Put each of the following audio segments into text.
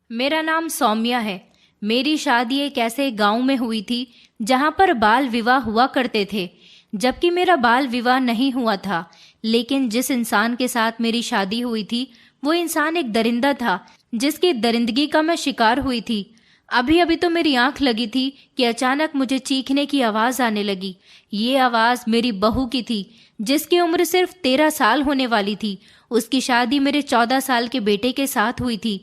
मेरा नाम सौम्या है। मेरी शादी एक ऐसे गांव में हुई थी जहां पर बाल विवाह हुआ करते थे, जबकि मेरा बाल विवाह नहीं हुआ था। लेकिन जिस इंसान के साथ मेरी शादी हुई थी वो इंसान एक दरिंदा था, जिसकी दरिंदगी का मैं शिकार हुई थी। अभी अभी तो मेरी आंख लगी थी कि अचानक मुझे चीखने की आवाज आने लगी। ये आवाज मेरी बहू की थी, जिसकी उम्र सिर्फ 13 साल होने वाली थी। उसकी शादी मेरे 14 साल के बेटे के साथ हुई थी।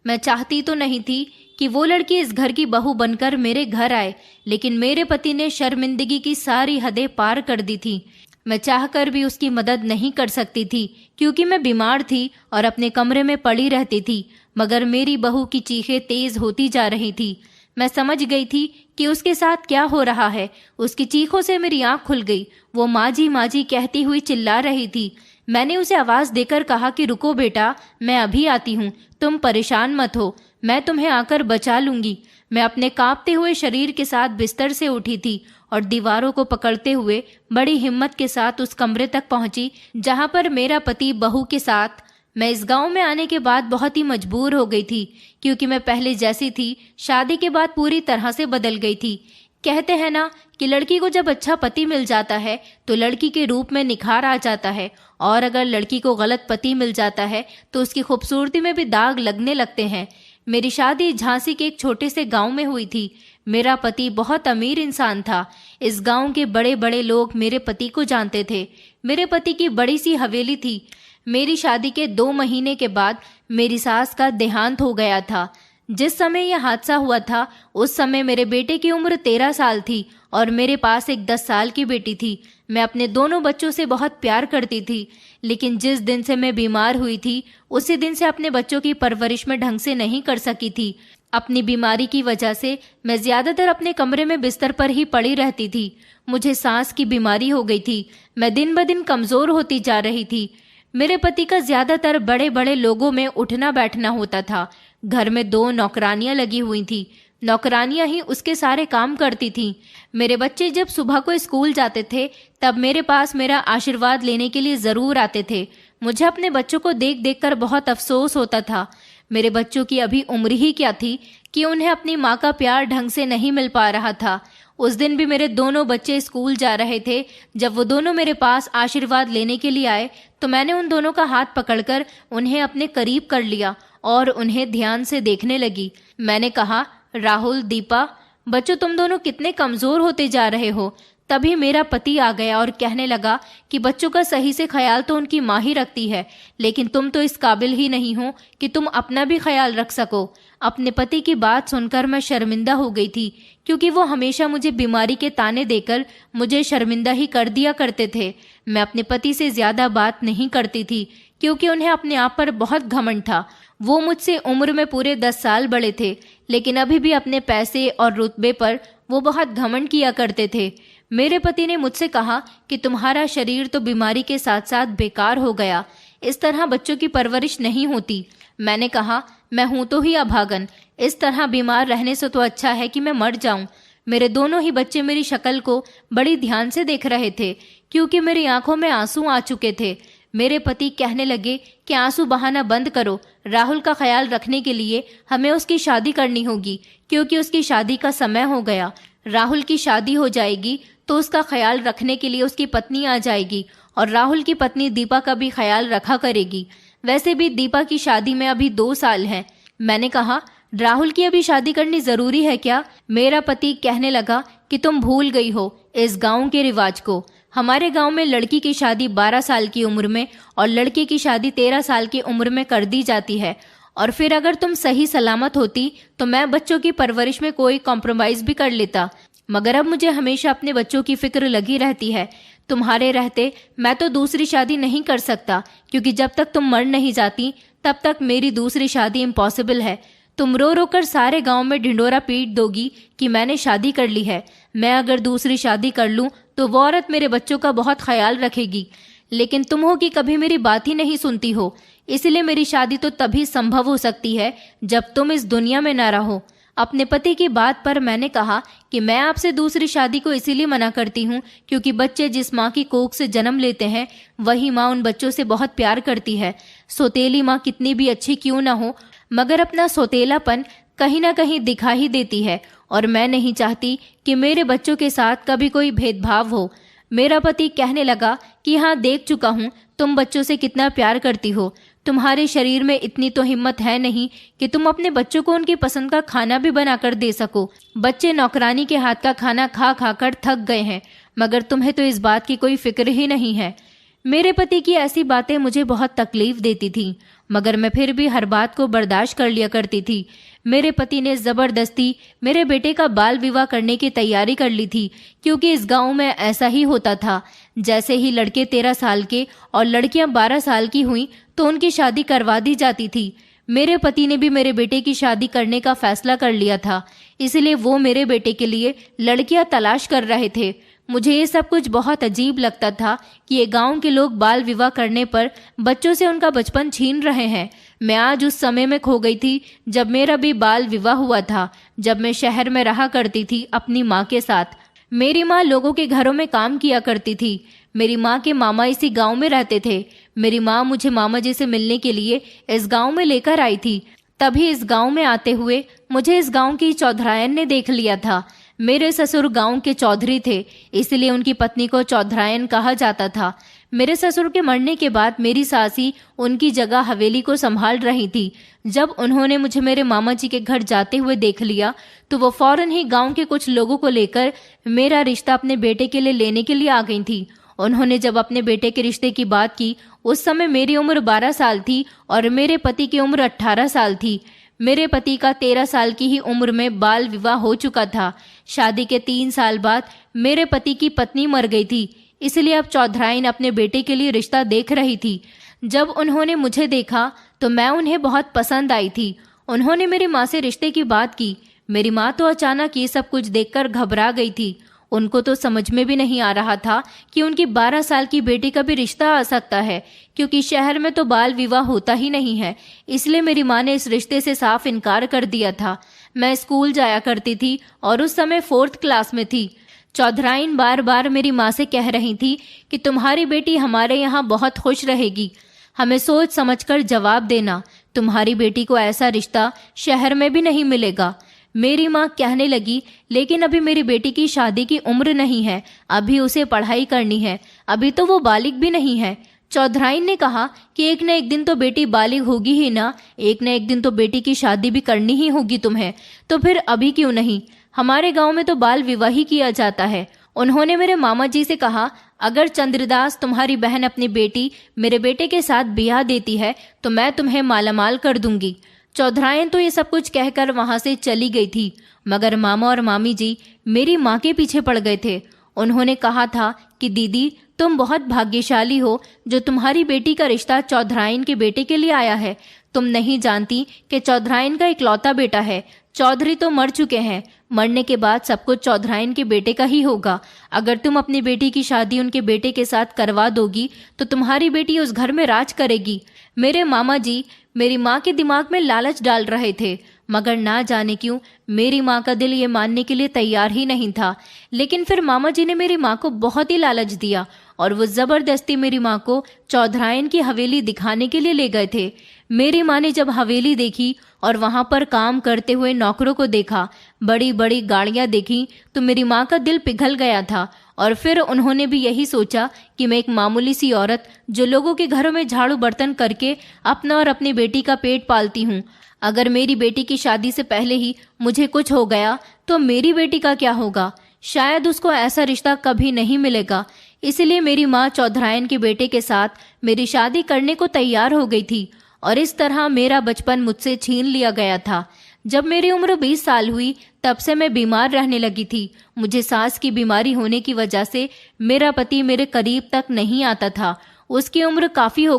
मैं चाहती तो नहीं थी कि वो लड़की इस घर की बहू बनकर मेरे घर आए, लेकिन मेरे पति ने शर्मिंदगी की सारी हदें पार कर दी थी। मैं चाहकर भी उसकी मदद नहीं कर सकती थी, क्योंकि मैं बीमार थी और अपने कमरे में पड़ी रहती थी। मगर मेरी बहू की चीखें तेज होती जा रही थी। मैं समझ गई थी कि उसके साथ क्या हो रहा है। उसकी चीखों से मेरी आंख खुल गई। वो माँ जी कहती हुई चिल्ला रही थी। मैंने उसे आवाज देकर कहा कि रुको बेटा, मैं अभी आती हूँ, तुम परेशान मत हो, मैं तुम्हें आकर बचा लूंगी। मैं अपने कांपते हुए शरीर के साथ बिस्तर से उठी थी और दीवारों को पकड़ते हुए बड़ी हिम्मत के साथ उस कमरे तक पहुंची जहां पर मेरा पति बहू के साथ। मैं इस गांव में आने के बाद बहुत ही मजबूर हो गई थी, क्योंकि मैं पहले जैसी थी शादी के बाद पूरी तरह से बदल गई थी। कहते हैं ना कि लड़की को जब अच्छा पति मिल जाता है तो लड़की के रूप में निखार आ जाता है, और अगर लड़की को गलत पति मिल जाता है तो उसकी खूबसूरती में भी दाग लगने लगते हैं। मेरी शादी झांसी के एक छोटे से गांव में हुई थी। मेरा पति बहुत अमीर इंसान था। इस गांव के बड़े बड़े लोग मेरे पति को जानते थे। मेरे पति की बड़ी सी हवेली थी। मेरी शादी के 2 महीने के बाद मेरी सास का देहांत हो गया था। जिस समय यह हादसा हुआ था उस समय मेरे बेटे की उम्र 13 साल थी और मेरे पास एक 10 साल की बेटी थी। मैं अपने दोनों बच्चों से बहुत प्यार करती थी, लेकिन जिस दिन से मैं बीमार हुई थी उसी दिन से अपने बच्चों की परवरिश में ढंग से नहीं कर सकी थी। अपनी बीमारी की वजह से मैं ज्यादातर अपने कमरे में बिस्तर पर ही पड़ी रहती थी। मुझे सांस की बीमारी हो गई थी। मैं दिन ब दिन कमजोर होती जा रही थी। मेरे पति का ज्यादातर बड़े बड़े लोगों में उठना बैठना होता था। घर में 2 नौकरानियां लगी हुई थी। नौकरानियां ही उसके सारे काम करती थीं। मेरे बच्चे जब सुबह को स्कूल जाते थे तब मेरे पास मेरा आशीर्वाद लेने के लिए जरूर आते थे। मुझे अपने बच्चों को देख देख कर बहुत अफसोस होता था। मेरे बच्चों की अभी उम्र ही क्या थी कि उन्हें अपनी माँ का प्यार ढंग से नहीं मिल पा रहा था। उस दिन भी मेरे दोनों बच्चे स्कूल जा रहे थे। जब वो दोनों मेरे पास आशीर्वाद लेने के लिए आए तो मैंने उन दोनों का हाथ पकड़कर उन्हें अपने करीब कर लिया और उन्हें ध्यान से देखने लगी। मैंने कहा, राहुल, दीपा, बच्चों तुम दोनों कितने कमजोर होते जा रहे हो। तभी मेरा पति आ गया और कहने लगा कि बच्चों का सही से ख्याल तो उनकी माँ ही रखती है, लेकिन तुम तो इस काबिल ही नहीं हो कि तुम अपना भी ख्याल रख सको। अपने पति की बात सुनकर मैं शर्मिंदा हो गई थी, क्योंकि वो हमेशा मुझे बीमारी के ताने देकर मुझे शर्मिंदा ही कर दिया करते थे। मैं अपने पति से ज्यादा बात नहीं करती थी, क्योंकि उन्हें अपने आप पर बहुत घमंड था। वो मुझसे उम्र में पूरे 10 साल बड़े थे, लेकिन अभी भी अपने पैसे और रुतबे पर वो बहुत घमंड किया करते थे। मेरे पति ने मुझसे कहा कि तुम्हारा शरीर तो बीमारी के साथ साथ बेकार हो गया, इस तरह बच्चों की परवरिश नहीं होती। मैंने कहा, मैं हूं तो ही अभागन, इस तरह बीमार रहने से तो अच्छा है कि मैं मर जाऊं। मेरे दोनों ही बच्चे मेरी शक्ल को बड़ी ध्यान से देख रहे थे, क्योंकि मेरी आंखों में आंसू आ चुके थे। मेरे पति कहने लगे कि आंसू बहाना बंद करो, राहुल का ख्याल रखने के लिए हमें उसकी शादी करनी होगी, क्योंकि उसकी शादी का समय हो गया। राहुल की शादी हो जाएगी तो उसका ख्याल रखने के लिए उसकी पत्नी आ जाएगी, और राहुल की पत्नी दीपा का भी ख्याल रखा करेगी। वैसे भी दीपा की शादी में अभी 2 साल हैं। मैंने कहा, राहुल की अभी शादी करनी जरूरी है क्या? मेरा पति कहने लगा कि तुम भूल गई हो इस गांव के रिवाज को। हमारे गांव में लड़की की शादी 12 साल की उम्र में और लड़के की शादी 13 साल की उम्र में कर दी जाती है, और फिर अगर तुम सही सलामत होती तो मैं बच्चों की परवरिश में कोई कॉम्प्रोमाइज भी कर लेता। मगर अब मुझे हमेशा अपने बच्चों की फिक्र लगी रहती है। तुम्हारे रहते मैं तो दूसरी शादी नहीं कर सकता, क्योंकि जब तक तुम मर नहीं जाती तब तक मेरी दूसरी शादी इम्पॉसिबल है। तुम रो रो कर सारे गांव में ढिंडोरा पीट दोगी कि मैंने शादी कर ली है। मैं अगर दूसरी शादी कर लूं तो वो औरत मेरे बच्चों का बहुत ख्याल रखेगी, लेकिन तुम हो कि कभी मेरी बात ही नहीं सुनती हो। इसलिए मेरी शादी तो तभी संभव हो सकती है जब तुम इस दुनिया में न रहो। अपने पति की बात पर मैंने कहा कि मैं आपसे दूसरी शादी को इसीलिए मना करती हूँ क्योंकि बच्चे जिस माँ की कोख से जन्म लेते हैं वही माँ उन बच्चों से बहुत प्यार करती है। सौतेली माँ कितनी भी अच्छी क्यों ना हो, मगर अपना सौतेलापन कहीं ना कहीं दिखा ही देती है और मैं नहीं चाहती कि मेरे बच्चों के साथ कभी कोई भेदभाव हो। मेरा पति कहने लगा कि हाँ, देख चुका हूँ तुम बच्चों से कितना प्यार करती हो। तुम्हारे शरीर में इतनी तो हिम्मत है नहीं कि तुम अपने बच्चों को उनकी पसंद का खाना भी बनाकर दे सको। बच्चे नौकरानी के हाथ का खाना खा खा कर थक गए हैं, मगर तुम्हें तो इस बात की कोई फिक्र ही नहीं है। मेरे पति की ऐसी बातें मुझे बहुत तकलीफ देती थीं, मगर मैं फिर भी हर बात को बर्दाश्त कर लिया करती थी। मेरे पति ने जबरदस्ती मेरे बेटे का बाल विवाह करने की तैयारी कर ली थी, क्योंकि इस गांव में ऐसा ही होता था। जैसे ही लड़के 13 साल के और लड़कियां 12 साल की हुई तो उनकी शादी करवा दी जाती थी। मेरे पति ने भी मेरे बेटे की शादी करने का फैसला कर लिया था, इसलिए वो मेरे बेटे के लिए लड़कियां तलाश कर रहे थे। मुझे ये सब कुछ बहुत अजीब लगता था कि ये गांव के लोग बाल विवाह करने पर बच्चों से उनका बचपन छीन रहे हैं। मैं आज उस समय में खो गई थी जब मेरा भी बाल विवाह हुआ था, जब मैं शहर में रहा करती थी अपनी माँ के साथ। मेरी माँ लोगों के घरों में काम किया करती थी। मेरी माँ के मामा इसी गांव में रहते थे। मेरी माँ मुझे मामा जी से मिलने के लिए इस गांव में लेकर आई थी। तभी इस गांव में आते हुए मुझे इस गांव की चौधरायन ने देख लिया था। मेरे ससुर गांव के चौधरी थे, इसलिए उनकी पत्नी को चौधरायन कहा जाता था। मेरे ससुर के मरने के बाद मेरी सासी उनकी जगह हवेली को संभाल रही थी। जब उन्होंने मुझे मेरे मामा जी के घर जाते हुए देख लिया तो वो फौरन ही गांव के कुछ लोगों को लेकर मेरा रिश्ता अपने बेटे के लिए लेने के लिए आ गई थी। उन्होंने जब अपने बेटे के रिश्ते की बात की, उस समय मेरी उम्र 12 साल थी और मेरे पति की उम्र 18 साल थी। मेरे पति का 13 साल की ही उम्र में बाल विवाह हो चुका था। शादी के 3 साल बाद मेरे पति की पत्नी मर गई थी, इसलिए अब चौधराइन अपने बेटे के लिए रिश्ता देख रही थी। जब उन्होंने मुझे देखा तो मैं उन्हें बहुत पसंद आई थी। उन्होंने मेरी माँ से रिश्ते की बात की। मेरी माँ तो अचानक ये सब कुछ देखकर घबरा गई थी। उनको तो समझ में भी नहीं आ रहा था कि उनकी 12 साल की बेटी का भी रिश्ता आ सकता है, क्योंकि शहर में तो बाल विवाह होता ही नहीं है। इसलिए मेरी माँ ने इस रिश्ते से साफ इनकार कर दिया था। मैं स्कूल जाया करती थी और उस समय 4th क्लास में थी। चौधराइन बार बार मेरी माँ से कह रही थी कि तुम्हारी बेटी हमारे यहाँ बहुत खुश रहेगी, हमें सोच समझकर जवाब देना, तुम्हारी बेटी को ऐसा रिश्ता शहर में भी नहीं मिलेगा। मेरी माँ कहने लगी, लेकिन अभी मेरी बेटी की शादी की उम्र नहीं है, अभी उसे पढ़ाई करनी है, अभी तो वो बालिग भी नहीं है। चौधराइन ने कहा कि एक न एक दिन तो बेटी बालिग होगी ही ना, एक न एक दिन तो बेटी की शादी भी करनी ही होगी तुम्हें, तो फिर अभी क्यों नहीं? हमारे गांव में तो बाल विवाह ही किया जाता है। उन्होंने मेरे मामा जी से कहा, अगर चंद्रदास तुम्हारी बहन अपनी बेटी मेरे बेटे के साथ ब्याह देती है तो मैं तुम्हें मालामाल कर दूंगी। चौधराइन तो ये सब कुछ कहकर वहां से चली गई थी, मगर मामा और मामी जी मेरी माँ के पीछे पड़ गए थे। उन्होंने कहा था कि दीदी, तुम बहुत भाग्यशाली हो जो तुम्हारी बेटी का रिश्ता चौधराइन के बेटे के लिए आया है। तुम नहीं जानती कि चौधराइन का इकलौता बेटा है। चौधरी तो मर चुके हैं, मरने के बाद सब कुछ चौधराइन के बेटे का ही होगा। अगर तुम अपनी बेटी की शादी उनके बेटे के साथ करवा दोगी तो तुम्हारी बेटी उस घर में राज करेगी। मेरे मामा जी मेरी माँ के दिमाग में लालच डाल रहे थे, मगर ना जाने क्यों मेरी माँ का दिल ये मानने के लिए तैयार ही नहीं था। लेकिन फिर मामा जी ने मेरी माँ को बहुत ही लालच दिया और वो जबरदस्ती मेरी माँ को चौधराइन की हवेली दिखाने के लिए ले गए थे। मेरी माँ ने जब हवेली देखी और वहां पर काम करते हुए नौकरों को देखा, बड़ी बड़ी गाड़ियां देखी, तो मेरी माँ का दिल पिघल गया था। और फिर उन्होंने भी यही सोचा कि मैं एक मामूली सी औरत जो लोगों के घरों में झाड़ू बर्तन करके अपना और अपनी बेटी का पेट पालती हूँ, अगर मेरी बेटी की शादी से पहले ही मुझे कुछ हो गया तो मेरी बेटी का क्या होगा? शायद उसको ऐसा रिश्ता कभी नहीं मिलेगा। इसलिए मेरी माँ चौधराइन के बेटे के साथ मेरी शादी करने को तैयार हो गई थी और इस तरह मेरा बचपन मुझसे छीन लिया गया था। जब मेरी उम्र 20 साल हुई तब से मैं बीमार रहने लगी थी। मुझे सांस की बीमारी होने की वजह से मेरा पति मेरे करीब तक नहीं आता था। उसकी उम्र काफ़ी हो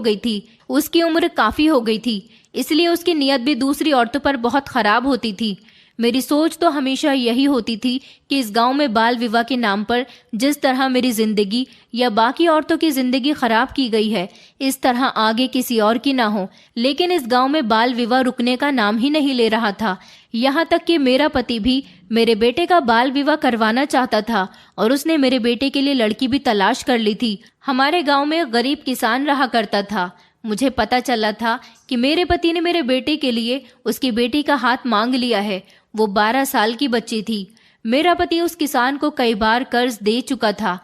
गई थी, इसलिए उसकी नीयत भी दूसरी औरतों पर बहुत खराब होती थी। मेरी सोच तो हमेशा यही होती थी कि इस गांव में बाल विवाह के नाम पर जिस तरह मेरी जिंदगी या बाकी औरतों की जिंदगी खराब की गई है, इस तरह आगे किसी और की ना हो। लेकिन इस गांव में बाल विवाह रुकने का नाम ही नहीं ले रहा था। यहाँ तक कि मेरा पति भी मेरे बेटे का बाल विवाह करवाना चाहता था और उसने मेरे बेटे के लिए लड़की भी तलाश कर ली थी। हमारे गाँव में गरीब किसान रहा करता था। मुझे पता चला था कि मेरे पति ने मेरे बेटे के लिए उसकी बेटी का हाथ मांग लिया है। वो 12 साल की बच्ची थी। मेरा पति उस किसान को कई बार कर्ज दे चुका था,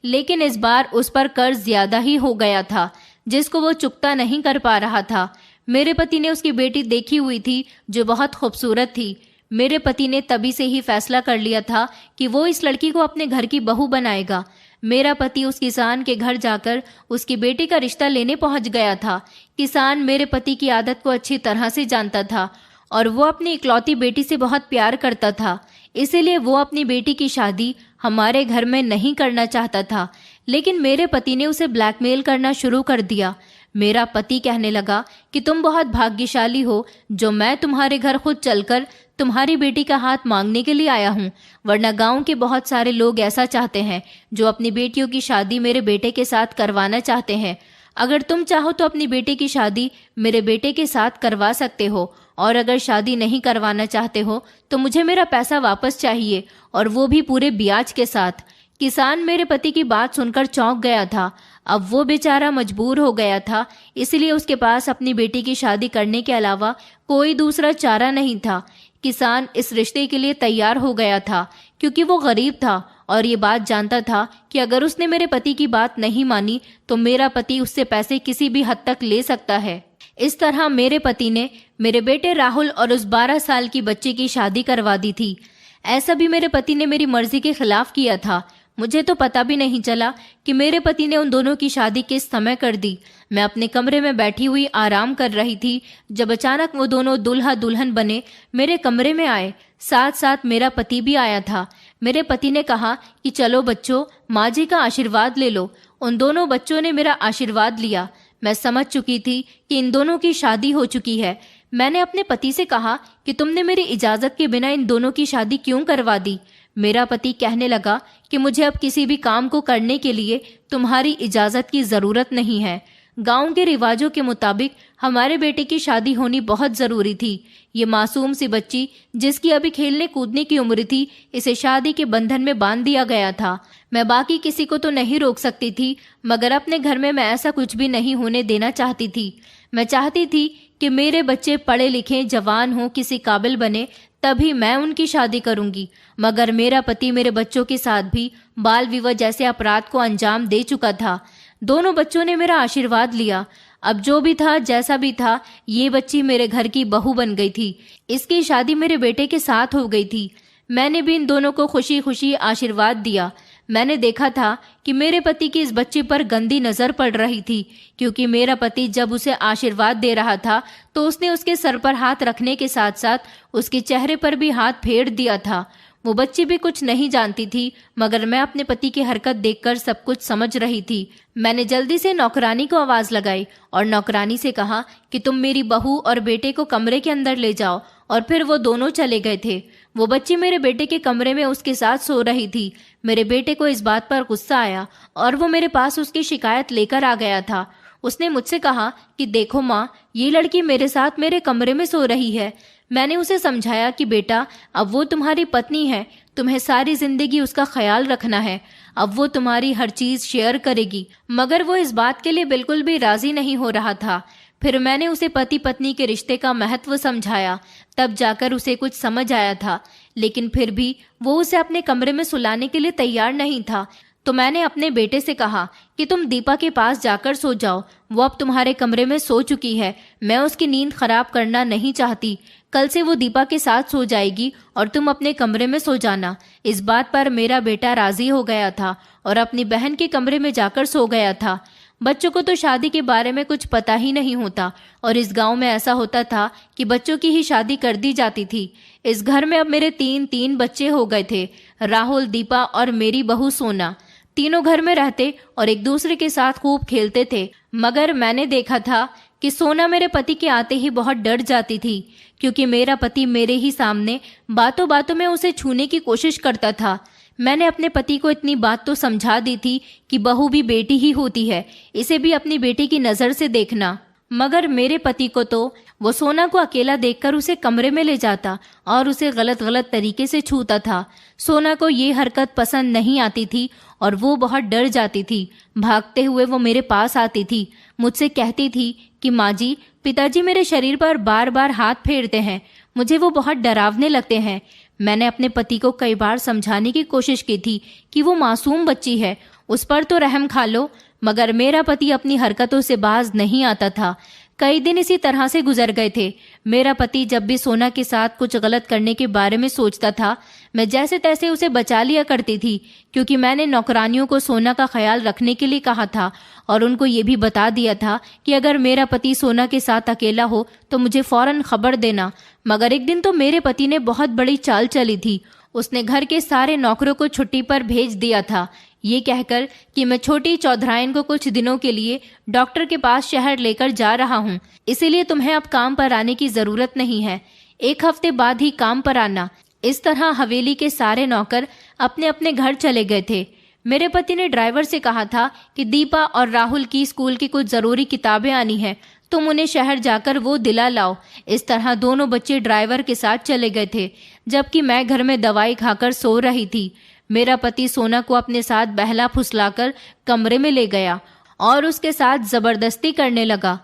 लेकिन इस बार उस पर कर्ज ज्यादा ही हो गया था, जिसको वो चुकता नहीं कर पा रहा था। मेरे पति ने उसकी बेटी देखी हुई थी जो बहुत खूबसूरत थी। मेरे पति ने तभी से ही फैसला कर लिया था कि वो इस लड़की को अपने घर की बहू बनाएगा। मेरा पति उस किसान के घर जाकर उसकी बेटी का रिश्ता लेने पहुंच गया था। किसान मेरे पति की आदत को अच्छी तरह से जानता था और वो अपनी इकलौती बेटी से बहुत प्यार करता था। इसीलिए वो अपनी बेटी की शादी हमारे घर में नहीं करना चाहता था, लेकिन मेरे पति ने उसे ब्लैकमेल करना शुरू कर दिया। मेरा पति कहने लगा कि तुम बहुत भाग्यशाली हो जो मैं तुम्हारे घर खुद चलकर तुम्हारी बेटी का हाथ मांगने के लिए आया हूँ, वरना गांव के बहुत सारे लोग ऐसा चाहते हैं जो अपनी बेटियों की शादी मेरे बेटे के साथ करवाना चाहते हैं। अगर तुम चाहो तो अपनी बेटे की शादी मेरे बेटे के साथ करवा सकते हो, और अगर शादी नहीं करवाना चाहते हो तो मुझे मेरा पैसा वापस चाहिए, और वो भी पूरे ब्याज के साथ। किसान मेरे पति की बात सुनकर चौंक गया था। अब वो बेचारा मजबूर हो गया था, इसलिए उसके पास अपनी बेटी की शादी करने के अलावा कोई दूसरा चारा नहीं था। किसान इस रिश्ते के लिए तैयार हो गया था क्योंकि वो गरीब था और ये बात जानता था कि अगर उसने मेरे पति की बात नहीं मानी तो मेरा पति उससे पैसे किसी भी हद तक ले सकता है। इस तरह मेरे पति ने मेरे बेटे राहुल और उस 12 साल की बच्ची की शादी करवा दी थी। ऐसा भी मेरे पति ने मेरी मर्जी के खिलाफ किया था। मुझे तो पता भी नहीं चला कि मेरे पति ने उन दोनों की शादी किस समय कर दी। मैं अपने कमरे में बैठी हुई आराम कर रही थी जब अचानक वो दोनों दुल्हा दुल्हन बने मेरे कमरे में आए। साथ साथ मेरा पति भी आया था। मेरे पति ने कहा कि चलो बच्चों, माँ जी का आशीर्वाद ले लो। उन दोनों बच्चों ने मेरा आशीर्वाद लिया। मैं समझ चुकी थी कि इन दोनों की शादी हो चुकी है। मैंने अपने पति से कहा कि तुमने मेरी इजाजत के बिना इन दोनों की शादी क्यों करवा दी। मेरा पति कहने लगा कि मुझे अब किसी भी काम को करने के लिए तुम्हारी इजाजत की जरूरत नहीं है। गांव के रिवाजों के मुताबिक हमारे बेटे की शादी होनी बहुत जरूरी थी। ये मासूम सी बच्ची जिसकी अभी खेलने कूदने की उम्र थी, इसे शादी के बंधन में बांध दिया गया था। मैं बाकी किसी को तो नहीं रोक सकती थी, मगर अपने घर में मैं ऐसा कुछ भी नहीं होने देना चाहती थी। मैं चाहती थी कि मेरे बच्चे पढ़े लिखे, जवान हों, किसी काबिल बने, तभी मैं उनकी शादी करूंगी। मगर मेरा पति मेरे बच्चों के साथ भी बाल विवाह जैसे अपराध को अंजाम दे चुका था। दोनों बच्चों ने मेरा आशीर्वाद लिया। अब जो भी था, जैसा भी था, ये बच्ची मेरे घर की बहू बन गई थी। इसकी शादी मेरे बेटे के साथ हो गई थी। मैंने भी इन दोनों को खुशी खुशी आशीर्वाद दिया। मैंने देखा था कि मेरे पति की इस बच्चे पर गंदी नजर पड़ रही थी, क्योंकि मेरा पति जब उसे आशीर्वाद दे रहा था तो उसने उसके सर पर हाथ रखने के साथ साथ उसके चेहरे पर भी हाथ फेर दिया था। वो बच्ची भी कुछ नहीं जानती थी, मगर मैं अपने पति की हरकत देखकर सब कुछ समझ रही थी। मैंने जल्दी से नौकरानी को आवाज लगाई और नौकरानी से कहा कि तुम मेरी बहू और बेटे को कमरे के अंदर ले जाओ, और फिर वो दोनों चले गए थे। वो बच्ची मेरे बेटे के कमरे में उसके साथ सो रही थी। मेरे बेटे को इस बात पर गुस्सा आया और वो मेरे पास उसकी शिकायत लेकर आ गया था। उसने मुझसे कहा कि देखो माँ, ये लड़की मेरे साथ मेरे कमरे में सो रही है। मैंने उसे समझाया कि बेटा, अब वो तुम्हारी पत्नी है, तुम्हें सारी जिंदगी उसका ख्याल रखना है। अब वो तुम्हारी हर चीज शेयर करेगी। मगर वो इस बात के लिए बिल्कुल भी राजी नहीं हो रहा था। फिर मैंने उसे पति पत्नी के रिश्ते का महत्व समझाया, तब जाकर उसे कुछ समझ आया था। लेकिन फिर भी वो उसे अपने कमरे में सुलाने के लिए तैयार नहीं था। तो मैंने अपने बेटे से कहा कि तुम दीपा के पास जाकर सो जाओ, वो अब तुम्हारे कमरे में सो चुकी है। मैं उसकी नींद खराब करना नहीं चाहती। कल से वो दीपा के साथ सो जाएगी और तुम अपने कमरे में सो जाना। इस बात पर मेरा बेटा राजी हो गया था और अपनी बहन के कमरे में जाकर सो गया था। बच्चों को तो शादी के बारे में कुछ पता ही नहीं होता, और इस गांव में ऐसा होता था कि बच्चों की ही शादी कर दी जाती थी। इस घर में अब मेरे तीन बच्चे हो गए थे, राहुल, दीपा और मेरी बहू सोना। तीनों घर में रहते और एक दूसरे के साथ खूब खेलते थे। मगर मैंने देखा था कि सोना मेरे पति के आते ही बहुत डर जाती थी, क्योंकि मेरा पति मेरे ही सामने बातों बातों में उसे छूने की कोशिश करता था। मैंने अपने पति को इतनी बात तो समझा दी थी कि बहू भी बेटी ही होती है, इसे भी अपनी बेटी की नजर से देखना। मगर मेरे पति को तो वो सोना को अकेला देखकर उसे कमरे में ले जाता और उसे गलत गलत तरीके से छूता था। सोना को ये हरकत पसंद नहीं आती थी और वो बहुत डर जाती थी। भागते हुए वो मेरे पास आती थी, मुझसे कहती थी कि माँ जी, पिताजी मेरे शरीर पर बार बार हाथ फेरते हैं, मुझे वो बहुत डरावने लगते हैं। मैंने अपने पति को कई बार समझाने की कोशिश की थी कि वो मासूम बच्ची है, उस पर तो रहम खा लो, मगर मेरा पति अपनी हरकतों से बाज नहीं आता था। कई दिन इसी तरह से गुजर गए थे। मेरा पति जब भी सोना के साथ कुछ गलत करने के बारे में सोचता था, मैं जैसे तैसे उसे बचा लिया करती थी, क्योंकि मैंने नौकरानियों को सोना का ख्याल रखने के लिए कहा था और उनको ये भी बता दिया था कि अगर मेरा पति सोना के साथ अकेला हो तो मुझे फौरन खबर देना। मगर एक दिन तो मेरे पति ने बहुत बड़ी चाल चली थी। उसने घर के सारे नौकरों को छुट्टी पर भेज दिया था, ये कहकर कि मैं छोटी चौधराइन को कुछ दिनों के लिए डॉक्टर के पास शहर लेकर जा रहा हूँ, इसीलिए तुम्हें अब काम पर आने की जरूरत नहीं है, 1 हफ्ते बाद ही काम पर आना। इस तरह हवेली के सारे नौकर अपने अपने घर चले गए थे। मेरे पति ने ड्राइवर से कहा था कि दीपा और राहुल की स्कूल की कुछ जरूरी किताबें आनी हैं, तुम उन्हें शहर जाकर वो दिला लाओ। इस तरह दोनों बच्चे ड्राइवर के साथ चले गए थे, जबकि मैं घर में दवाई खाकर सो रही थी। मेरा पति सोना को अपने साथ बहला फुसलाकर कमरे में ले गया और उसके साथ जबरदस्ती करने लगा।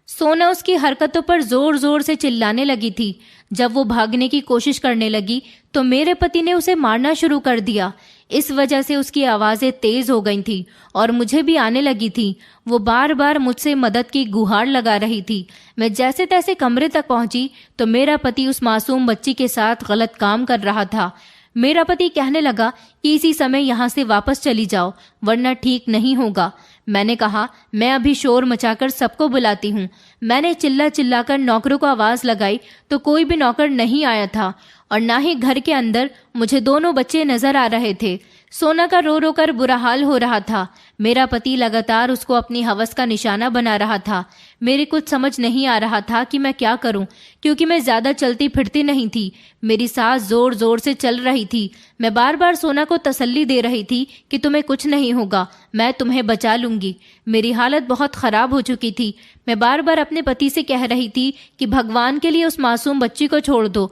सोना उसकी हरकतों पर जोर जोर से चिल्लाने लगी थी। जब वो भागने की कोशिश करने लगी तो मेरे पति ने उसे मारना शुरू कर दिया। इस वजह से उसकी आवाजें तेज हो गई थी और मुझे भी आने लगी थी। वो बार बार मुझसे मदद की गुहार लगा रही थी। मैं जैसे तैसे कमरे तक पहुंची तो मेरा पति उस मासूम बच्ची के साथ गलत काम कर रहा था। मेरा पति कहने लगा कि इसी समय यहाँ से वापस चली जाओ, वरना ठीक नहीं होगा। मैंने कहा, मैं अभी शोर मचाकर सबको बुलाती हूँ। मैंने चिल्ला चिल्लाकर नौकरों को आवाज लगाई तो कोई भी नौकर नहीं आया था और ना ही घर के अंदर मुझे दोनों बच्चे नजर आ रहे थे। सोना का रो रो कर बुरा हाल हो रहा था। मेरा पति लगातार उसको अपनी हवस का निशाना बना रहा था। मेरे कुछ समझ नहीं आ रहा था कि मैं क्या करूं, क्योंकि मैं ज्यादा चलती फिरती नहीं थी। मेरी सांस जोर जोर से चल रही थी। मैं बार बार सोना को तसल्ली दे रही थी कि तुम्हें कुछ नहीं होगा, मैं तुम्हें बचा लूंगी। मेरी हालत बहुत खराब हो चुकी थी। मैं बार बार अपने पति से कह रही थी कि भगवान के लिए उस मासूम बच्ची को छोड़ दो,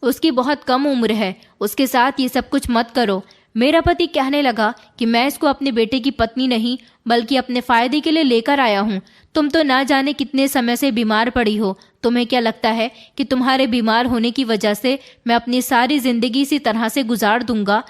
उसकी बहुत कम उम्र है, उसके साथ ये सब कुछ मत करो। मेरा पति कहने लगा कि मैं इसको अपने बेटे की पत्नी नहीं बल्कि अपने फायदे के लिए लेकर आया हूँ। तुम तो ना जाने कितने समय से बीमार पड़ी हो। तुम्हें क्या लगता है कि तुम्हारे बीमार होने की वजह से मैं अपनी सारी जिंदगी इसी तरह से गुजार दूंगा?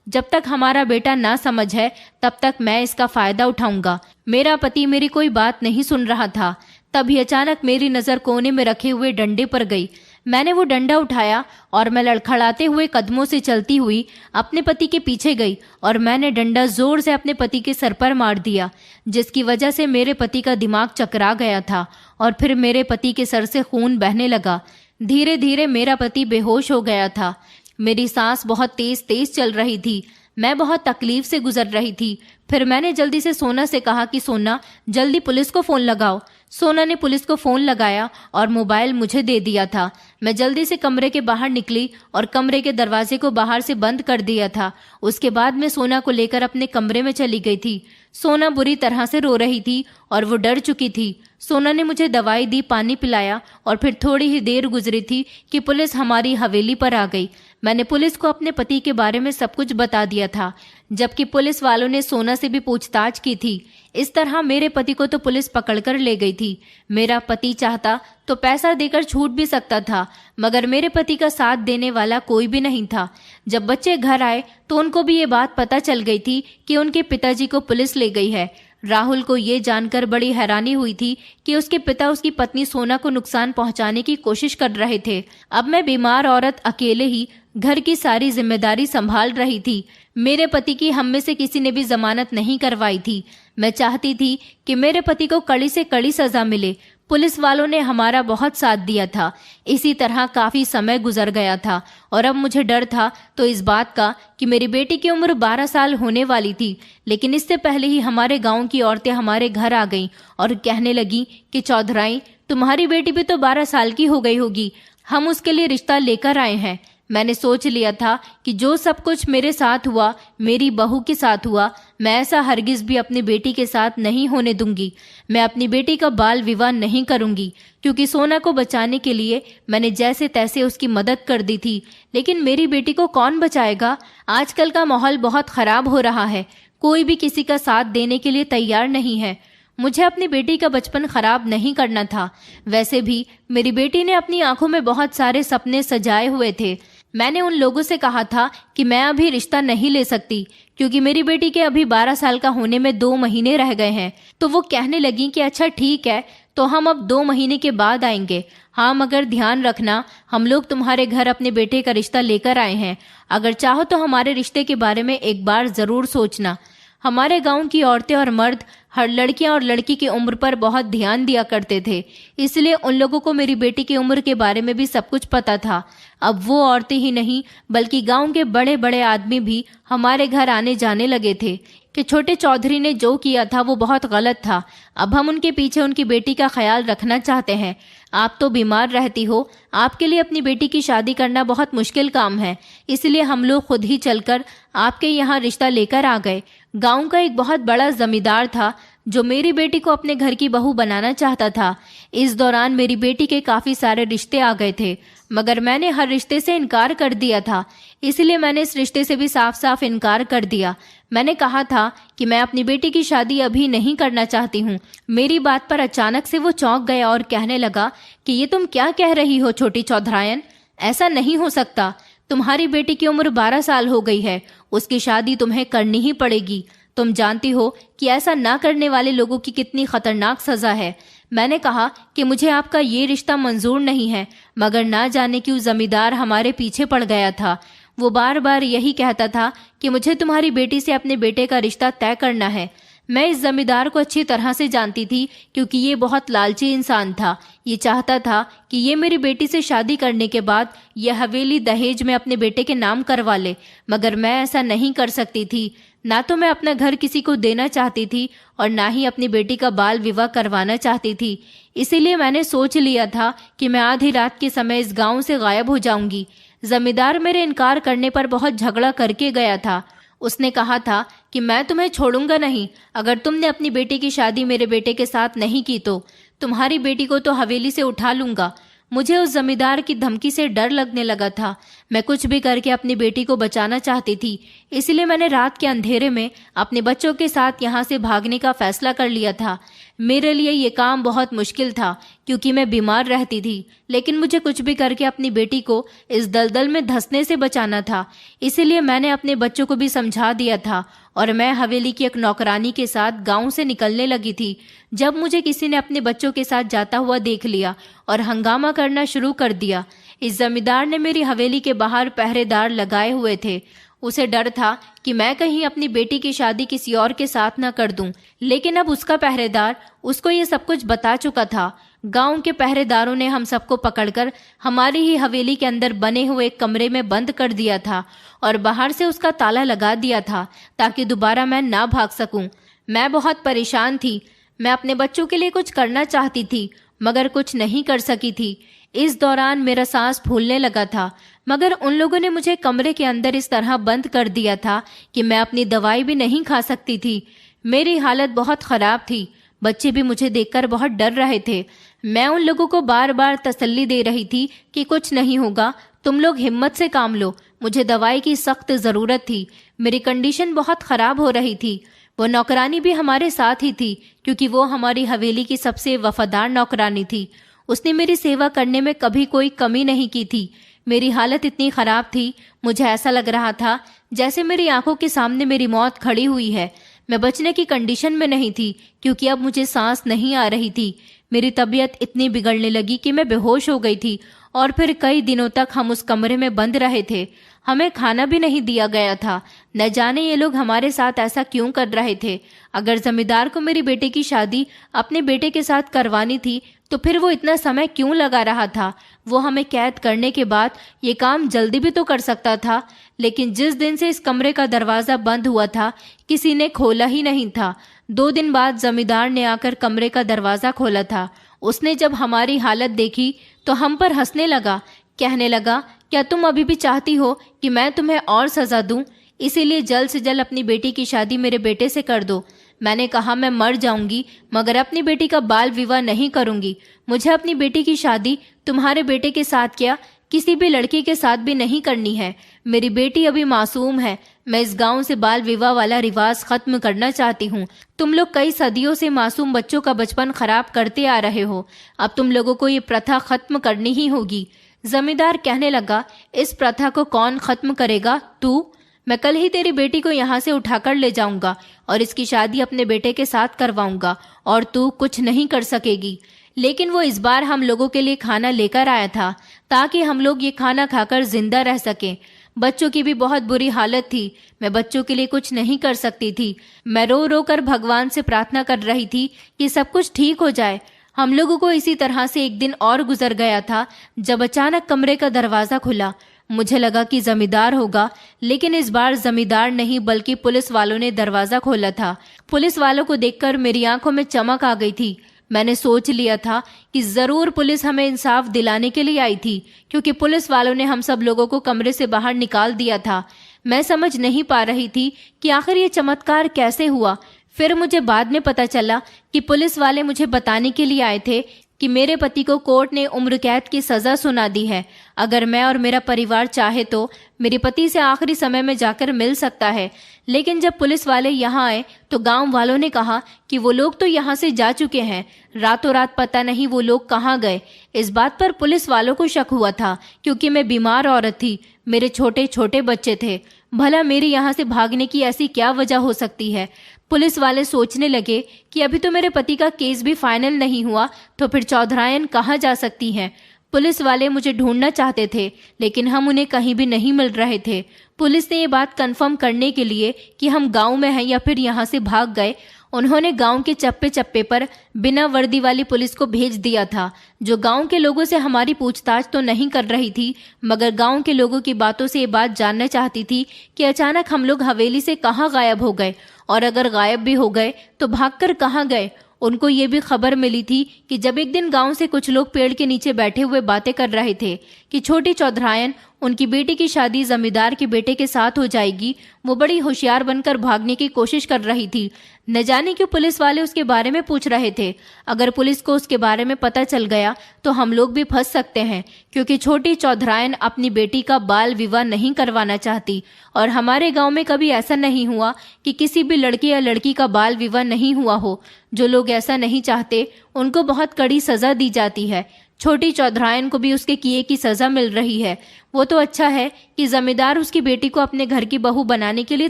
जब तक हमारा बेटा ना समझ है तब तक मैं इसका फायदा उठाऊंगा। मेरा पति मेरी कोई बात नहीं सुन रहा था। तभी अचानक मेरी नजर कोने में रखे हुए डंडे पर गई। मैंने वो डंडा उठाया और मैं लड़खड़ाते हुए कदमों से चलती हुई अपने पति के पीछे गई और मैंने डंडा जोर से अपने पति के सर पर मार दिया, जिसकी वजह से मेरे पति का दिमाग चकरा गया था और फिर मेरे पति के सर से खून बहने लगा। धीरे धीरे मेरा पति बेहोश हो गया था। मेरी सांस बहुत तेज तेज चल रही थी। मैं बहुत तकलीफ से गुजर रही थी। फिर मैंने जल्दी से सोना से कहा कि सोना, जल्दी पुलिस को फोन लगाओ। सोना ने पुलिस को फोन लगाया और मोबाइल मुझे दे दिया था। मैं जल्दी से कमरे के बाहर निकली और कमरे के दरवाजे को बाहर से बंद कर दिया था। उसके बाद मैं सोना को लेकर अपने कमरे में चली गई थी। सोना बुरी तरह से रो रही थी और वो डर चुकी थी। सोना ने मुझे दवाई दी, पानी पिलाया और फिर थोड़ी ही देर गुजरी थी कि पुलिस हमारी हवेली पर आ गई। मैंने पुलिस को अपने पति के बारे में सब कुछ बता दिया था, जबकि पुलिस वालों ने सोना से भी पूछताछ की थी। इस तरह मेरे पति को तो पुलिस पकड़कर ले गई थी। मेरा पति चाहता तो पैसा देकर छूट भी सकता था, मगर मेरे पति का साथ देने वाला कोई भी नहीं था। जब बच्चे घर आए तो उनको भी ये बात पता चल गई थी कि उनके पिताजी को पुलिस ले गई है। राहुल को ये जानकर बड़ी हैरानी हुई थी कि उसके पिता उसकी पत्नी सोना को नुकसान पहुंचाने की कोशिश कर रहे थे। अब मैं बीमार औरत अकेले ही घर की सारी जिम्मेदारी संभाल रही थी। मेरे पति की हम में से किसी ने भी जमानत नहीं करवाई थी। मैं चाहती थी कि मेरे पति को कड़ी से कड़ी सजा मिले। पुलिस वालों ने हमारा बहुत साथ दिया था। इसी तरह काफी समय गुजर गया था और अब मुझे डर था तो इस बात का कि मेरी बेटी की उम्र 12 साल होने वाली थी। लेकिन इससे पहले ही हमारे गांव की औरतें हमारे घर आ गईं और कहने लगी कि चौधराई, तुम्हारी बेटी भी तो 12 साल की हो गई होगी, हम उसके लिए रिश्ता लेकर आए हैं। मैंने सोच लिया था कि जो सब कुछ मेरे साथ हुआ, मेरी बहू के साथ हुआ, मैं ऐसा हरगिज भी अपनी बेटी के साथ नहीं होने दूंगी। मैं अपनी बेटी का बाल विवाह नहीं करूंगी, क्योंकि सोना को बचाने के लिए मैंने जैसे तैसे उसकी मदद कर दी थी। लेकिन मेरी बेटी को कौन बचाएगा? आजकल का माहौल बहुत खराब हो रहा है, कोई भी किसी का साथ देने के लिए तैयार नहीं है। मुझे अपनी बेटी का बचपन खराब नहीं करना था। वैसे भी मेरी बेटी ने अपनी आंखों में बहुत सारे सपने सजाए हुए थे। मैंने उन लोगों से कहा था कि मैं अभी रिश्ता नहीं ले सकती, क्योंकि मेरी बेटी के अभी 12 साल का होने में 2 महीने रह गए हैं। तो वो कहने लगी कि अच्छा ठीक है, तो हम अब 2 महीने के बाद आएंगे। हाँ, मगर ध्यान रखना, हम लोग तुम्हारे घर अपने बेटे का रिश्ता लेकर आए हैं। अगर चाहो तो हमारे रिश्ते के बारे में एक बार जरूर सोचना। हमारे गांव की औरतें और मर्द हर लड़कियां और लड़की की उम्र पर बहुत ध्यान दिया करते थे, इसलिए उन लोगों को मेरी बेटी की उम्र के बारे में भी सब कुछ पता था। अब वो औरतें ही नहीं, बल्कि गांव के बड़े बड़े आदमी भी हमारे घर आने जाने लगे थे कि छोटे चौधरी ने जो किया था वो बहुत गलत था। अब हम उनके पीछे उनकी बेटी का ख्याल रखना चाहते हैं। आप तो बीमार रहती हो, आपके लिए अपनी बेटी की शादी करना बहुत मुश्किल काम है, इसलिए हम लोग खुद ही चलकर आपके यहाँ रिश्ता लेकर आ गए। गांव का एक बहुत बड़ा जमींदार था जो मेरी बेटी को अपने घर की बहू बनाना चाहता था। इस दौरान मेरी बेटी के काफी सारे रिश्ते आ गए थे, मगर मैंने हर रिश्ते से इनकार कर दिया था। इसलिए मैंने इस रिश्ते से भी साफ साफ इनकार कर दिया। मैंने कहा था कि मैं अपनी बेटी की शादी अभी नहीं करना चाहती हूँ। मेरी बात पर अचानक से वो चौंक गया और कहने लगा कि ये तुम क्या कह रही हो छोटी चौधरायन, ऐसा नहीं हो सकता। तुम्हारी बेटी की उम्र 12 साल हो गई है, उसकी शादी तुम्हें करनी ही पड़ेगी। तुम जानती हो कि ऐसा ना करने वाले लोगों की कितनी खतरनाक सजा है। मैंने कहा कि मुझे आपका ये रिश्ता मंजूर नहीं है, मगर ना जाने क्यों जमींदार हमारे पीछे पड़ गया था। वो बार बार यही कहता था कि मुझे तुम्हारी बेटी से अपने बेटे का रिश्ता तय करना है। मैं इस जमींदार को अच्छी तरह से जानती थी, क्योंकि ये बहुत लालची इंसान था। ये चाहता था कि ये मेरी बेटी से शादी करने के बाद यह हवेली दहेज में अपने बेटे के नाम करवा ले, मगर मैं ऐसा नहीं कर सकती थी। ना तो मैं अपना घर किसी को देना चाहती थी और ना ही अपनी बेटी का बाल विवाह करवाना चाहती थी। इसीलिए मैंने सोच लिया था कि मैं आधी रात के समय इस गांव से गायब हो जाऊंगी। जमींदार मेरे इनकार करने पर बहुत झगड़ा करके गया था। उसने कहा था कि मैं तुम्हें छोड़ूंगा नहीं, अगर तुमने अपनी बेटी की शादी मेरे बेटे के साथ नहीं की तो तुम्हारी बेटी को तो हवेली से उठा लूंगा। मुझे उस जमींदार की धमकी से डर लगने लगा था। मैं कुछ भी करके अपनी बेटी को बचाना चाहती थी, इसलिए मैंने रात के अंधेरे में अपने बच्चों के साथ यहाँ से भागने का फैसला कर लिया था। मेरे लिए ये काम बहुत मुश्किल था, क्योंकि मैं बीमार रहती थी, लेकिन मुझे कुछ भी करके अपनी बेटी को इस दलदल में धंसने से बचाना था। इसीलिए मैंने अपने बच्चों को भी समझा दिया था और मैं हवेली की एक नौकरानी के साथ गांव से निकलने लगी थी। जब मुझे किसी ने अपने बच्चों के साथ जाता हुआ देख लिया और हंगामा करना शुरू कर दिया। इस जमींदार ने मेरी हवेली के बाहर पहरेदार लगाए हुए थे। उसे डर था कि मैं कहीं अपनी बेटी की शादी किसी और के साथ न कर दूं, लेकिन अब उसका पहरेदार उसको ये सब कुछ बता चुका था। गांव के पहरेदारों ने हम सबको पकड़कर हमारी ही हवेली के अंदर बने हुए एक कमरे में बंद कर दिया था और बाहर से उसका ताला लगा दिया था, ताकि दोबारा मैं ना भाग सकूं। मैं बहुत परेशान थी। मैं अपने बच्चों के लिए कुछ करना चाहती थी, मगर कुछ नहीं कर सकी थी। इस दौरान मेरा सांस फूलने लगा था, मगर उन लोगों ने मुझे कमरे के अंदर इस तरह बंद कर दिया था कि मैं अपनी दवाई भी नहीं खा सकती थी। मेरी हालत बहुत खराब थी। बच्चे भी मुझे देखकर बहुत डर रहे थे। मैं उन लोगों को बार बार तसल्ली दे रही थी कि कुछ नहीं होगा, तुम लोग हिम्मत से काम लो। मुझे दवाई की सख्त ज़रूरत थी। मेरी कंडीशन बहुत ख़राब हो रही थी। वो नौकरानी भी हमारे साथ ही थी, क्योंकि वो हमारी हवेली की सबसे वफादार नौकरानी थी। उसने मेरी सेवा करने में कभी कोई कमी नहीं की थी। मेरी हालत इतनी ख़राब थी, मुझे ऐसा लग रहा था जैसे मेरी आंखों के सामने मेरी मौत खड़ी हुई है। मैं बचने की कंडीशन में नहीं थी, क्योंकि अब मुझे सांस नहीं आ रही थी। मेरी तबीयत इतनी बिगड़ने लगी कि मैं बेहोश हो गई थी और फिर कई दिनों तक हम उस कमरे में बंद रहे थे। हमें खाना भी नहीं दिया गया था। न जाने ये लोग हमारे साथ ऐसा क्यों कर रहे थे। अगर जमींदार को मेरी बेटे की शादी अपने बेटे के साथ करवानी थी तो फिर वो इतना समय क्यों लगा रहा था। वो हमें कैद करने के बाद ये काम जल्दी भी तो कर सकता था, लेकिन जिस दिन से इस कमरे का दरवाज़ा बंद हुआ था किसी ने खोला ही नहीं था। 2 दिन बाद जमींदार ने आकर कमरे का दरवाज़ा खोला था। उसने जब हमारी हालत देखी तो हम पर हंसने लगा, कहने लगा, क्या तुम अभी भी चाहती हो कि मैं तुम्हें और सजा दूं? इसीलिए जल्द से जल्द अपनी बेटी की शादी मेरे बेटे से कर दो। मैंने कहा, मैं मर जाऊंगी मगर अपनी बेटी का बाल विवाह नहीं करूंगी। मुझे अपनी बेटी की शादी तुम्हारे बेटे के साथ क्या, किसी भी लड़की के साथ भी नहीं करनी है। मेरी बेटी अभी मासूम है। मैं इस गांव से बाल विवाह वाला रिवाज खत्म करना चाहती हूँ। तुम लोग कई सदियों से मासूम बच्चों का बचपन खराब करते आ रहे हो। अब तुम लोगों को ये प्रथा खत्म करनी ही होगी। जमींदार कहने लगा, इस प्रथा को कौन खत्म करेगा? तू। मैं कल ही तेरी बेटी को यहाँ से उठाकर ले जाऊंगा और इसकी शादी अपने बेटे के साथ करवाऊंगा और तू कुछ नहीं कर सकेगी। लेकिन वो इस बार हम लोगों के लिए खाना लेकर आया था ताकि हम लोग ये खाना खाकर जिंदा रह सकें। बच्चों की भी बहुत बुरी हालत थी। मैं बच्चों के लिए कुछ नहीं कर सकती थी। मैं रो रो कर भगवान से प्रार्थना कर रही थी कि सब कुछ ठीक हो जाए। हम लोगों को इसी तरह से एक दिन और गुजर गया था जब अचानक कमरे का दरवाजा खुला। मुझे लगा कि जमींदार होगा, लेकिन इस बार जमींदार नहीं बल्कि पुलिस वालों ने दरवाजा खोला था। पुलिस वालों को देखकर मेरी आंखों में चमक आ गई थी। मैंने सोच लिया था कि जरूर पुलिस हमें इंसाफ दिलाने के लिए आई थी, क्योंकि पुलिस वालों ने हम सब लोगों को कमरे से बाहर निकाल दिया था। मैं समझ नहीं पा रही थी कि आखिर ये चमत्कार कैसे हुआ। फिर मुझे बाद में पता चला कि पुलिस वाले मुझे बताने के लिए आए थे कि मेरे पति को कोर्ट ने उम्र कैद की सजा सुना दी है। अगर मैं और मेरा परिवार चाहे तो मेरे पति से आखिरी समय में जाकर मिल सकता है। लेकिन जब पुलिस वाले यहाँ आए तो गांव वालों ने कहा कि वो लोग तो यहाँ से जा चुके हैं। रातों रात पता नहीं वो लोग कहाँ गए। इस बात पर पुलिस वालों को शक हुआ था, क्योंकि मैं बीमार औरत थी, मेरे छोटे छोटे बच्चे थे। भला मेरे यहाँ से भागने की ऐसी क्या वजह हो सकती है? पुलिस वाले सोचने लगे कि अभी तो मेरे पति का केस भी फाइनल नहीं हुआ, तो फिर चौधरायन कहाँ जा सकती हैं? पुलिस वाले मुझे ढूंढना चाहते थे, लेकिन हम उन्हें कहीं भी नहीं मिल रहे थे। पुलिस ने ये बात कंफर्म करने के लिए कि हम गांव में हैं या फिर यहाँ से भाग गए, उन्होंने गांव के चप्पे चप्पे पर बिना वर्दी वाली पुलिस को भेज दिया था, जो गांव के लोगों से हमारी पूछताछ तो नहीं कर रही थी, मगर गांव के लोगों की बातों से ये बात जानना चाहती थी कि अचानक हम लोग हवेली से कहाँ गायब हो गए, और अगर गायब भी हो गए तो भागकर कहाँ गए। उनको ये भी खबर मिली थी कि जब एक दिन गांव से कुछ लोग पेड़ के नीचे बैठे हुए बातें कर रहे थे कि छोटी चौधरायन, उनकी बेटी की शादी जमींदार के बेटे के साथ हो जाएगी, वो बड़ी होशियार बनकर भागने की कोशिश कर रही थी। न जाने क्यों पुलिस वाले उसके बारे में पूछ रहे थे। अगर पुलिस को उसके बारे में पता चल गया तो हम लोग भी फंस सकते हैं, क्योंकि छोटी चौधरायन अपनी बेटी का बाल विवाह नहीं करवाना चाहती, और हमारे गांव में कभी ऐसा नहीं हुआ कि किसी भी लड़के या लड़की का बाल विवाह नहीं हुआ हो। जो लोग ऐसा नहीं चाहते उनको बहुत कड़ी सजा दी जाती है। छोटी चौधरायन को भी उसके किए की सजा मिल रही है। वो तो अच्छा है कि जमींदार उसकी बेटी को अपने घर की बहू बनाने के लिए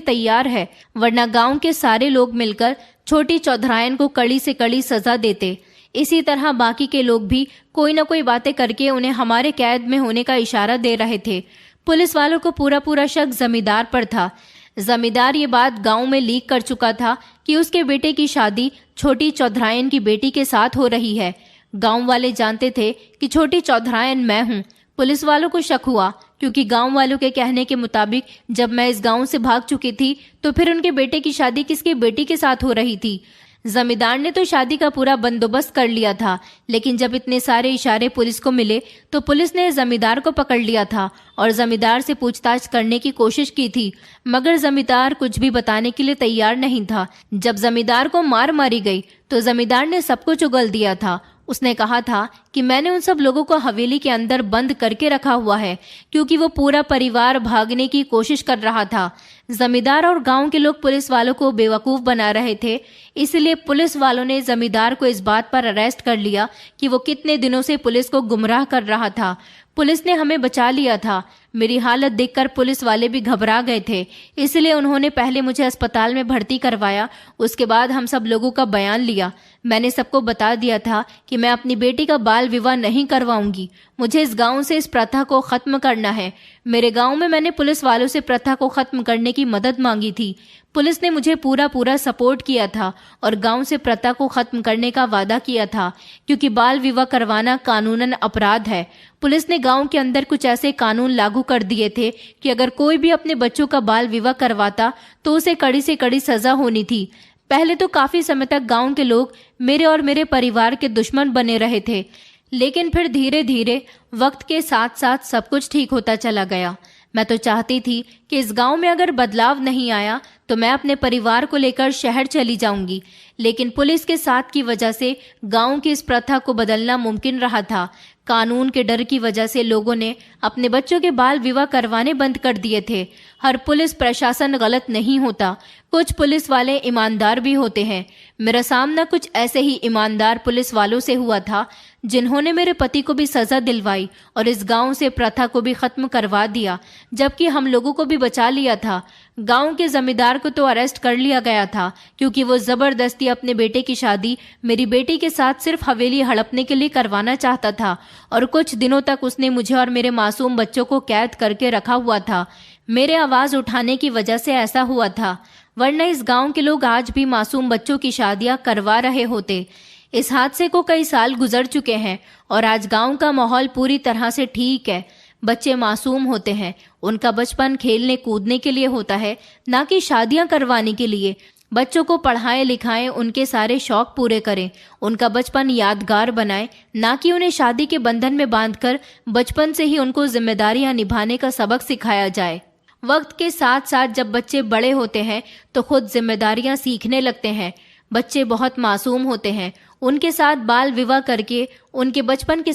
तैयार है, वरना गांव के सारे लोग मिलकर छोटी चौधरायन को कड़ी से कड़ी सजा देते। इसी तरह बाकी के लोग भी कोई न कोई बातें करके उन्हें हमारे कैद में होने का इशारा दे रहे थे। पुलिस वालों को पूरा पूरा शक जमींदार पर था। जमींदार ये बात गांव में लीक कर चुका था कि उसके बेटे की शादी छोटी चौधरायन की बेटी के साथ हो रही है। गांव वाले जानते थे कि छोटी चौधरायन मैं हूं। पुलिस वालों को शक हुआ, क्योंकि गांव वालों के कहने के मुताबिक जब मैं इस गांव से भाग चुकी थी तो फिर उनके बेटे की शादी किसकी बेटी के साथ हो रही थी। जमींदार ने तो शादी का पूरा बंदोबस्त कर लिया था, लेकिन जब इतने सारे इशारे पुलिस को मिले तो पुलिस ने जमींदार को पकड़ लिया था और जमींदार से पूछताछ करने की कोशिश की थी, मगर जमींदार कुछ भी बताने के लिए तैयार नहीं था। जब जमींदार को मार मारी गई तो जमींदार ने सब कुछ उगल दिया था। उसने कहा था कि मैंने उन सब लोगों को हवेली के अंदर बंद करके रखा हुआ है, क्योंकि वो पूरा परिवार भागने की कोशिश कर रहा था। जमींदार और गांव के लोग पुलिस वालों को बेवकूफ बना रहे थे, इसलिए पुलिस वालों ने जमींदार को इस बात पर अरेस्ट कर लिया कि वो कितने दिनों से पुलिस को गुमराह कर रहा था। पुलिस ने हमें बचा लिया था। मेरी हालत देखकर पुलिस वाले भी घबरा गए थे, इसलिए उन्होंने पहले मुझे अस्पताल में भर्ती करवाया। उसके बाद हम सब लोगों का बयान लिया। मैंने सबको बता दिया था कि मैं अपनी बेटी का बाल विवाह नहीं करवाऊंगी। मुझे इस गांव से इस प्रथा को खत्म करना है। मेरे गांव में मैंने पुलिस वालों से प्रथा को खत्म करने की मदद मांगी थी। पुलिस ने मुझे पूरा पूरा सपोर्ट किया था और गांव से प्रथा को खत्म करने का वादा किया था, क्योंकि बाल विवाह करवाना कानूनन अपराध है। पुलिस ने गांव के अंदर कुछ ऐसे कानून लागू कर दिए थे कि अगर कोई भी अपने बच्चों का बाल विवाह करवाता तो उसे कड़ी से कड़ी सजा होनी थी। पहले तो काफी समय तक गांव के लोग मेरे और मेरे परिवार के दुश्मन बने रहे थे, लेकिन फिर धीरे धीरे वक्त के साथ साथ सब कुछ ठीक होता चला गया। मैं तो चाहती थी कि इस गांव में अगर बदलाव नहीं आया तो मैं अपने परिवार को लेकर शहर चली जाऊंगी, लेकिन पुलिस के साथ की वजह से गांव की इस प्रथा को बदलना मुमकिन रहा था। कानून के डर की वजह से लोगों ने अपने बच्चों के बाल विवाह करवाने बंद कर दिए थे। हर पुलिस प्रशासन गलत नहीं होता, कुछ पुलिस वाले ईमानदार भी होते हैं। मेरा सामना कुछ ऐसे ही ईमानदार पुलिस वालों से हुआ था जिन्होंने मेरे पति को भी सजा दिलवाई और इस गांव से प्रथा को भी खत्म करवा दिया, जबकि हम लोगों को भी बचा लिया था। गांव के जमींदार को तो अरेस्ट कर लिया गया था क्योंकि वो जबरदस्ती अपने बेटे की शादी मेरी बेटी के साथ सिर्फ हवेली हड़पने के लिए करवाना चाहता था, और कुछ दिनों तक उसने मुझे और मेरे मासूम बच्चों को कैद करके रखा हुआ था। मेरे आवाज उठाने की वजह से ऐसा हुआ था, वरना इस गांव के लोग आज भी मासूम बच्चों की शादियां करवा रहे होते। इस हादसे को कई साल गुजर चुके हैं और आज गांव का माहौल पूरी तरह से ठीक है। बच्चे मासूम होते हैं, उनका बचपन खेलने कूदने के लिए होता है, ना कि शादियां करवाने के लिए। बच्चों को पढ़ाएं लिखाएं, उनके सारे शौक पूरे करें, उनका बचपन यादगार बनाएं, ना कि उन्हें शादी के बंधन में बांधकर बचपन से ही उनको जिम्मेदारियां निभाने का सबक सिखाया जाए। वक्त के साथ साथ जब बच्चे बड़े होते हैं तो खुद जिम्मेदारियां सीखने लगते हैं। बच्चे बहुत मासूम होते हैं, उनके साथ बाल विवाह करके उनके बचपन के